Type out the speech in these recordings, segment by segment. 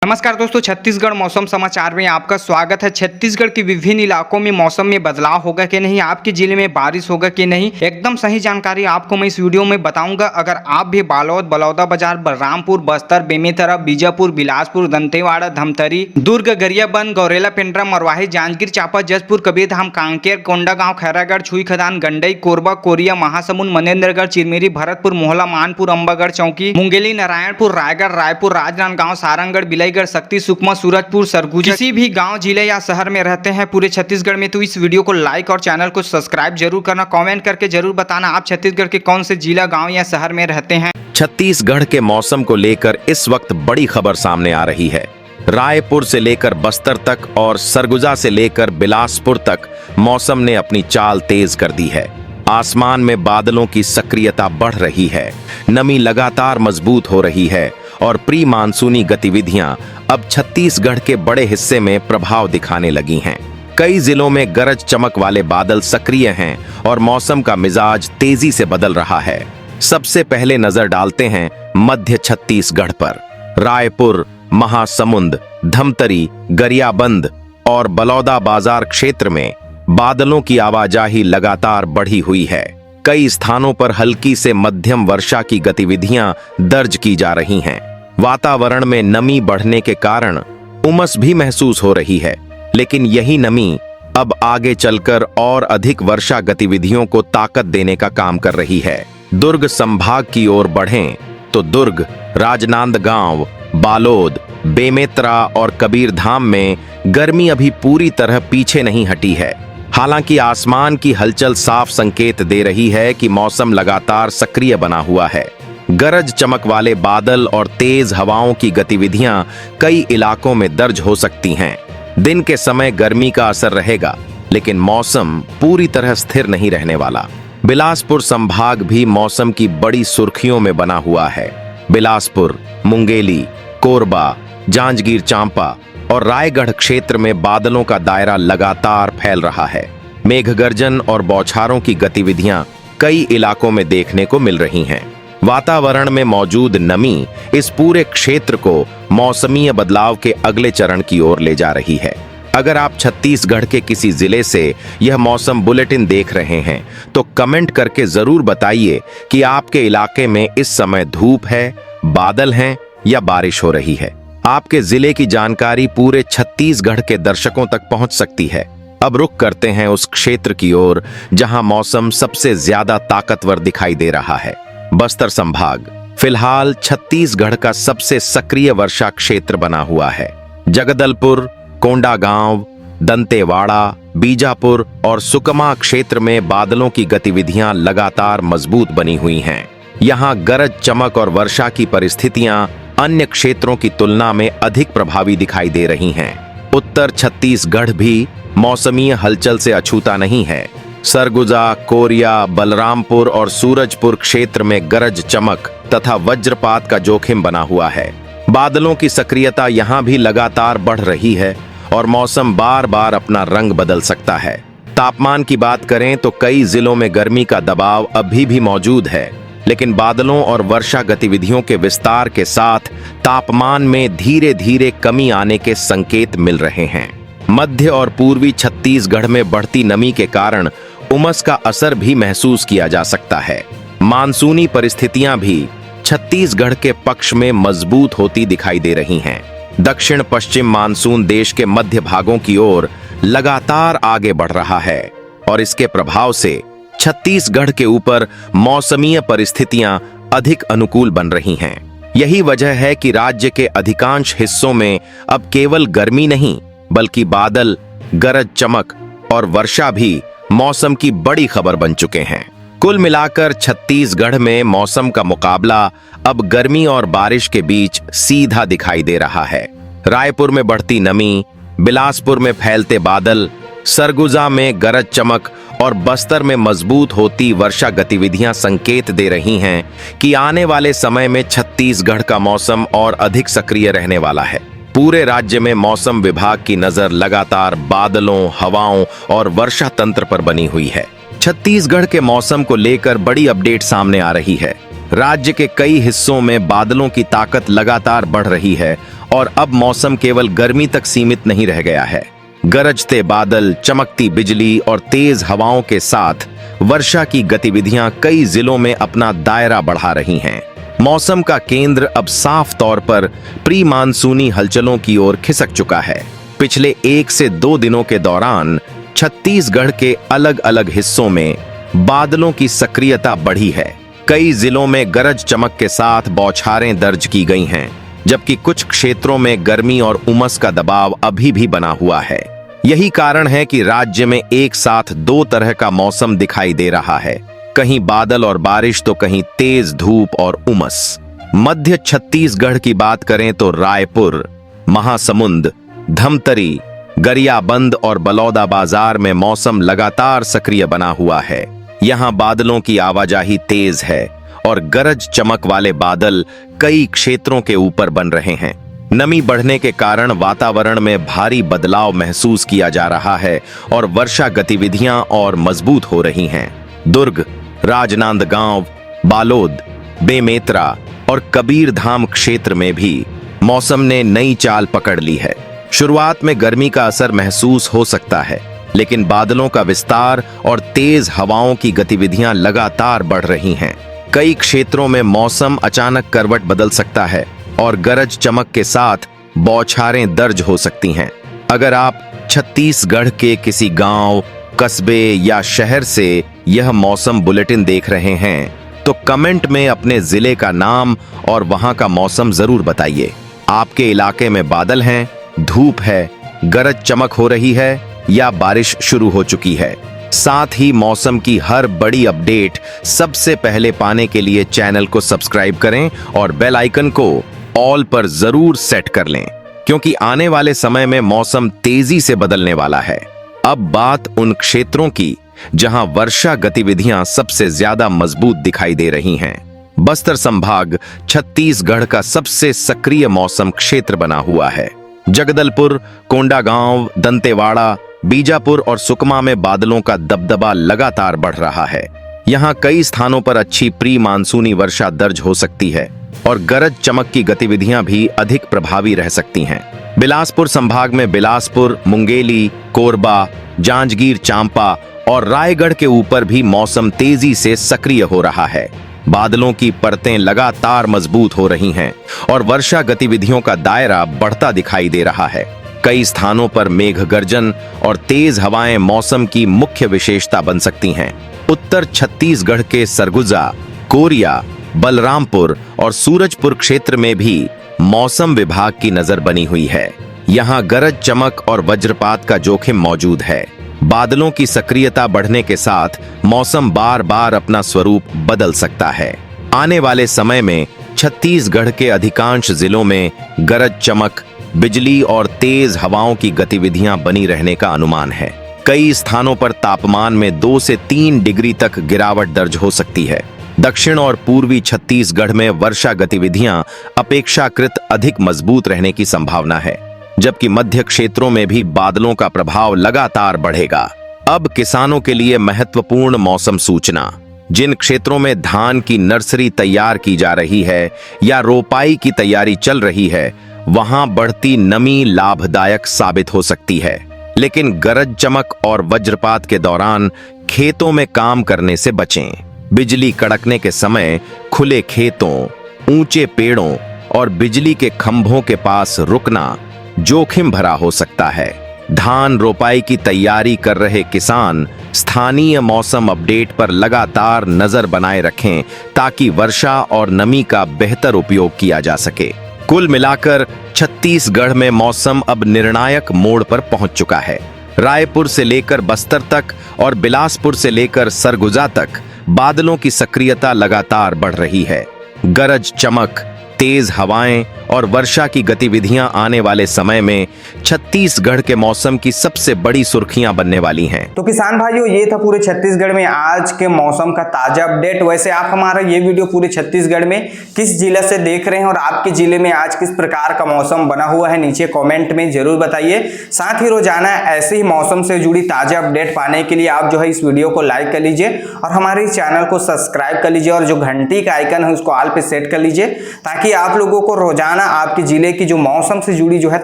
नमस्कार दोस्तों, छत्तीसगढ़ मौसम समाचार में आपका स्वागत है। छत्तीसगढ़ के विभिन्न इलाकों में मौसम में बदलाव होगा कि नहीं, आपके जिले में बारिश होगा कि नहीं, एकदम सही जानकारी आपको मैं इस वीडियो में बताऊंगा। अगर आप भी बालोद, बलौदाबाजार, बलरामपुर, बस्तर, बेमेतरा, बीजापुर, बिलासपुर, दंतेवाड़ा, धमतरी, दुर्ग, गरियाबंद, गौरेला, पेंड्रा, मरवाही, जांजगीर चांपा, जसपुर, कबीरधाम, कांकेर, कोंडागांव, खैरागढ़, छुईखदान, गंडई, कोरबा, कोरिया, महासमुंद, मनेन्द्रगढ़, चिरमिरी, भरतपुर, मोहला, मानपुर, अंबागढ़, चौकी, मुंगेली, नारायणपुर, रायगढ़, रायपुर, राजनांदगांव, सारंगढ़, बिलाईगढ़, शक्ति, सुकमा, सूरजपुर, सरगुजा, किसी भी गांव, जिले या शहर में रहते हैं पूरे छत्तीसगढ़ में, तो इस वीडियो को लाइक और चैनल को सब्सक्राइब जरूर करना। कमेंट करके जरूर बताना आप छत्तीसगढ़ के कौन से जिला, गांव या शहर में रहते हैं। छत्तीसगढ़ के मौसम को लेकर इस वक्त बड़ी खबर सामने आ रही है। रायपुर से लेकर बस्तर तक और सरगुजा से लेकर बिलासपुर तक मौसम ने अपनी चाल तेज कर दी है। आसमान में बादलों की सक्रियता बढ़ रही है, नमी लगातार मजबूत हो रही है और प्री मानसूनी गतिविधियां अब छत्तीसगढ़ के बड़े हिस्से में प्रभाव दिखाने लगी हैं। कई जिलों में गरज चमक वाले बादल सक्रिय हैं और मौसम का मिजाज तेजी से बदल रहा है। सबसे पहले नजर डालते हैं मध्य छत्तीसगढ़ पर। रायपुर, महासमुंद, धमतरी, गरियाबंद और बलौदाबाजार क्षेत्र में बादलों की आवाजाही लगातार बढ़ी हुई है। कई स्थानों पर हल्की से मध्यम वर्षा की गतिविधियां दर्ज की जा रही हैं। वातावरण में नमी बढ़ने के कारण उमस भी महसूस हो रही है, लेकिन यही नमी अब आगे चलकर और अधिक वर्षा गतिविधियों को ताकत देने का काम कर रही है। दुर्ग संभाग की ओर बढ़ें तो दुर्ग, राजनांदगांव, बालोद, बेमेतरा और कबीरधाम में गर्मी अभी पूरी तरह पीछे नहीं हटी है। हालांकि आसमान की हलचल साफ संकेत दे रही है कि मौसम लगातार सक्रिय बना हुआ है। गरज चमक वाले बादल और तेज हवाओं की गतिविधियां कई इलाकों में दर्ज हो सकती हैं। दिन के समय गर्मी का असर रहेगा, लेकिन मौसम पूरी तरह स्थिर नहीं रहने वाला। बिलासपुर संभाग भी मौसम की बड़ी सुर्खियों में बना हुआ है। बिलासपुर, मुंगेली, कोरबा, जांजगीर चांपा और रायगढ़ क्षेत्र में बादलों का दायरा लगातार फैल रहा है। मेघगर्जन और बौछारों की गतिविधियां कई इलाकों में देखने को मिल रही हैं। वातावरण में मौजूद नमी इस पूरे क्षेत्र को मौसमीय बदलाव के अगले चरण की ओर ले जा रही है। अगर आप छत्तीसगढ़ के किसी जिले से यह मौसम बुलेटिन देख रहे हैं तो कमेंट करके जरूर बताइए कि आपके इलाके में इस समय धूप है, बादल हैं या बारिश हो रही है। आपके जिले की जानकारी पूरे छत्तीसगढ़ के दर्शकों तक पहुंच सकती है। अब रुख करते हैं उस क्षेत्र की ओर जहां मौसम सबसे ज्यादा ताकतवर दिखाई दे रहा है। बस्तर संभाग फिलहाल छत्तीसगढ़ का सबसे सक्रिय वर्षा क्षेत्र बना हुआ है। जगदलपुर, कोंडागांव, दंतेवाड़ा, बीजापुर और सुकमा क्षेत्र में बादलों की गतिविधियां लगातार मजबूत बनी हुई हैं। यहां गरज चमक और वर्षा की परिस्थितियां अन्य क्षेत्रों की तुलना में अधिक प्रभावी दिखाई दे रही हैं। उत्तर छत्तीसगढ़ भी मौसमीय हलचल से अछूता नहीं है। सरगुजा, कोरिया, बलरामपुर और सूरजपुर क्षेत्र में गरज चमक तथा वज्रपात का जोखिम बना हुआ है। बादलों की सक्रियता यहां भी लगातार बढ़ रही है और मौसम बार बार अपना रंग बदल सकता है। तापमान की बात करें तो कई जिलों में गर्मी का दबाव अभी भी मौजूद है, लेकिन बादलों और वर्षा गतिविधियों के विस्तार के साथ तापमान में धीरे धीरे कमी आने के संकेत मिल रहे हैं। मध्य और पूर्वी छत्तीसगढ़ में बढ़ती नमी के कारण उमस का असर भी महसूस किया जा सकता है। मानसूनी परिस्थितियां भी छत्तीसगढ़ के पक्ष में मजबूत होती दिखाई दे रही हैं। दक्षिण पश्चिम मानसून देश के मध्य भागों की ओर लगातार आगे बढ़ रहा है और इसके प्रभाव से छत्तीसगढ़ के ऊपर मौसमीय परिस्थितियां अधिक अनुकूल बन रही हैं। यही वजह है कि राज्य के अधिकांश हिस्सों में अब केवल गर्मी नहीं बल्कि बादल, गरज चमक और वर्षा भी मौसम की बड़ी खबर बन चुके हैं। कुल मिलाकर छत्तीसगढ़ में मौसम का मुकाबला अब गर्मी और बारिश के बीच सीधा दिखाई दे रहा है। रायपुर में बढ़ती नमी, बिलासपुर में फैलते बादल, सरगुजा में गरज चमक और बस्तर में मजबूत होती वर्षा गतिविधियां संकेत दे रही हैं कि आने वाले समय में छत्तीसगढ़ का मौसम और अधिक सक्रिय रहने वाला है। पूरे राज्य में मौसम विभाग की नजर लगातार बादलों, हवाओं और वर्षा तंत्र पर बनी हुई है। छत्तीसगढ़ के मौसम को लेकर बड़ी अपडेट सामने आ रही है। राज्य के कई हिस्सों में बादलों की ताकत लगातार बढ़ रही है और अब मौसम केवल गर्मी तक सीमित नहीं रह गया है। गरजते बादल, चमकती बिजली और तेज हवाओं के साथ वर्षा की गतिविधियां कई जिलों में अपना दायरा बढ़ा रही हैं। मौसम का केंद्र अब साफ तौर पर प्री मानसूनी हलचलों की ओर खिसक चुका है। पिछले 1 से 2 दिनों के दौरान छत्तीसगढ़ के अलग अलग हिस्सों में बादलों की सक्रियता बढ़ी है। कई जिलों में गरज चमक के साथ बौछारें दर्ज की गई हैं, जबकि कुछ क्षेत्रों में गर्मी और उमस का दबाव अभी भी बना हुआ है। यही कारण है कि राज्य में एक साथ 2 तरह का मौसम दिखाई दे रहा है, कहीं बादल और बारिश तो कहीं तेज धूप और उमस। मध्य छत्तीसगढ़ की बात करें तो रायपुर, महासमुंद, धमतरी, गरियाबंद और बलौदाबाजार में मौसम लगातार सक्रिय बना हुआ है। यहाँ बादलों की आवाजाही तेज है और गरज चमक वाले बादल कई क्षेत्रों के ऊपर बन रहे हैं। नमी बढ़ने के कारण वातावरण में भारी बदलाव महसूस किया जा रहा है और वर्षा गतिविधियां और मजबूत हो रही हैं। दुर्ग, राजनांदगांव, बालोद, बेमेतरा और कबीरधाम क्षेत्र में भी मौसम ने नई चाल पकड़ ली है। शुरुआत में गर्मी का असर महसूस हो सकता है, लेकिन बादलों का विस्तार और तेज हवाओं की गतिविधियां लगातार बढ़ रही हैं। कई क्षेत्रों में मौसम अचानक करवट बदल सकता है और गरज चमक के साथ बौछारें दर्ज हो सकती हैं। अगर आप छत्तीसगढ़ के किसी गांव, कस्बे या शहर से यह मौसम बुलेटिन देख रहे हैं, तो कमेंट में अपने जिले का नाम और वहां का मौसम जरूर बताइए। आपके इलाके में बादल हैं, धूप है, गरज चमक हो रही है या बारिश शुरू हो चुकी है। साथ ही मौसम की हर बड़ी अपडेट सबसे पहले पाने के लिए चैनल को सब्सक्राइब करें और बेल आइकन को ऑल पर जरूर सेट कर लें, क्योंकि आने वाले समय में मौसम तेजी से बदलने वाला है। अब बात उन क्षेत्रों की जहां वर्षा गतिविधियां सबसे ज्यादा मजबूत दिखाई दे रही हैं। बस्तर संभाग छत्तीसगढ़ का सबसे सक्रिय मौसम क्षेत्र बना हुआ है। जगदलपुर, कोंडागांव, दंतेवाड़ा, बीजापुर और सुकमा में बादलों का दबदबा लगातार बढ़ रहा है। यहाँ कई स्थानों पर अच्छी प्री मानसूनी वर्षा दर्ज हो सकती है और गरज चमक की गतिविधियां भी अधिक प्रभावी रह सकती हैं। बिलासपुर संभाग में बिलासपुर, मुंगेली, कोरबा, जांजगीर चांपा और रायगढ़ के ऊपर भी मौसम तेजी से सक्रिय हो रहा है। बादलों की परतें लगातार मजबूत हो रही हैं और वर्षा गतिविधियों का दायरा बढ़ता दिखाई दे रहा है। कई स्थानों पर मेघ गर्जन और तेज हवाएं मौसम की मुख्य विशेषता बन सकती हैं। उत्तर छत्तीसगढ़ के सरगुजा, कोरिया, बलरामपुर और सूरजपुर क्षेत्र में भी मौसम विभाग की नजर बनी हुई है। यहाँ गरज चमक और वज्रपात का जोखिम मौजूद है। बादलों की सक्रियता बढ़ने के साथ मौसम बार बार अपना स्वरूप बदल सकता है। आने वाले समय में छत्तीसगढ़ के अधिकांश जिलों में गरज चमक, बिजली और तेज हवाओं की गतिविधियां बनी रहने का अनुमान है। कई स्थानों पर तापमान में 2 से 3 डिग्री तक गिरावट दर्ज हो सकती है। दक्षिण और पूर्वी छत्तीसगढ़ में वर्षा गतिविधियां अपेक्षाकृत अधिक मजबूत रहने की संभावना है, जबकि मध्य क्षेत्रों में भी बादलों का प्रभाव लगातार बढ़ेगा। अब किसानों के लिए महत्वपूर्ण मौसम सूचना। जिन क्षेत्रों में धान की नर्सरी तैयार की जा रही है या रोपाई की तैयारी चल रही है, वहां बढ़ती नमी लाभदायक साबित हो सकती है, लेकिन गरज चमक और वज्रपात के दौरान खेतों में काम करने से बचें। बिजली कड़कने के समय खुले खेतों, ऊंचे पेड़ों और बिजली के खंभों के पास रुकना जोखिम भरा हो सकता है। धान रोपाई की तैयारी कर रहे किसान स्थानीय मौसम अपडेट पर लगातार नजर बनाए रखें, ताकि वर्षा और नमी का बेहतर उपयोग किया जा सके। कुल मिलाकर छत्तीसगढ़ में मौसम अब निर्णायक मोड़ पर पहुंच चुका है। रायपुर से लेकर बस्तर तक और बिलासपुर से लेकर सरगुजा तक बादलों की सक्रियता लगातार बढ़ रही है। गरज चमक, तेज हवाएं और वर्षा की गतिविधियां आने वाले समय में छत्तीसगढ़ के मौसम की सबसे बड़ी सुर्खियां बनने वाली हैं। तो किसान भाइयों, ये था पूरे छत्तीसगढ़ में आज के मौसम का ताजा अपडेट। वैसे आप हमारा ये वीडियो पूरे छत्तीसगढ़ में किस जिले से देख रहे हैं और आपके जिले में आज किस प्रकार का मौसम बना हुआ है, नीचे कॉमेंट में जरूर बताइए। साथ ही रोजाना ऐसे ही मौसम से जुड़ी ताजा अपडेट पाने के लिए आप जो है इस वीडियो को लाइक कर लीजिए और हमारे चैनल को सब्सक्राइब कर लीजिए और जो घंटी का आइकन है उसको ऑल पे सेट कर लीजिए, ताकि आप लोगों को रोजाना रोजाना आपके जिले की जो मौसम से जुड़ी जो है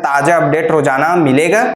ताजा अपडेट रोजाना मिलेगा।